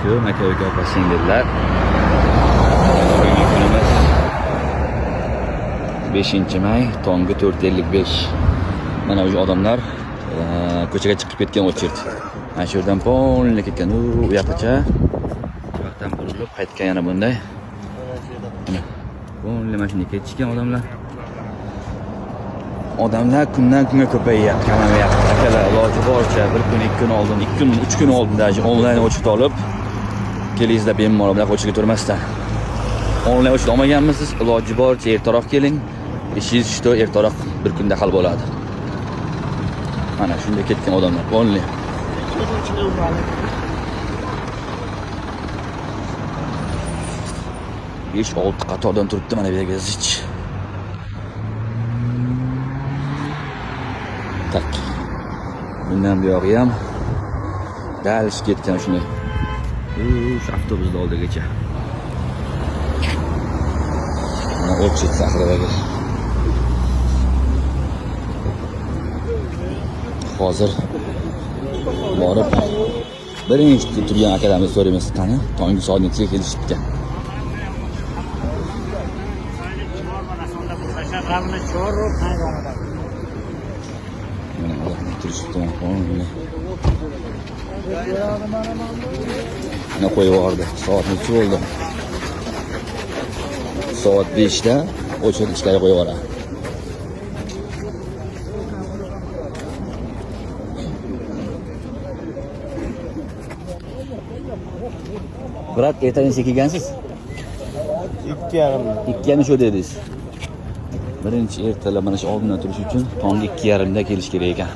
alaykum, aka-uka, opa-singillar. Bugungi kunimiz 5-may, tongi 4:55. Mana o'sha odamlar ko'chaga chiqib ketgan ochert. Mana shu yerdan polni ketgan, u yoqacha. Bu yoqdan burilib qaytgan yana bunday. Mana polni mashinaga ketishgan odamlar. Odamlar kundan kunga ko'payyapti, kamayyapti. Akalar, iloji boricha bir kun, 2 kun oldin, 2 kun, 3 kun oldin даже onlayn ochit olib, kelingizlar bemalol bunaqa ochitga turmasdan. Onlayn ochit olmaganmisiz? Iloji boricha ertaroq keling. Ishingiz ishda ertaroq bir kunda hal bo'ladi. Mana shunday ketgan odamlar, onlayn. 5-6 qatordan turibdi mana bu yerga zich. Tak. Bundan bu yog'i ham dalish ketgan shunday. Shu avtobusning oldigacha. Mana ochit sahradagi. Hozir borib birinchi turgan akalarimiz so'raymiz, qani tongi soat nechaga kelishibdi? Ne koyuyordu? Saat neçe oldu? Saat 5'te o çocuk işleri koyuyor. Bırak ertadan çekilgensiz. 2:30. 2:30 şu dediniz. Birinchi ertalab mana shu oldindan turish uchun tongi 2:30da kelish kerak ekan.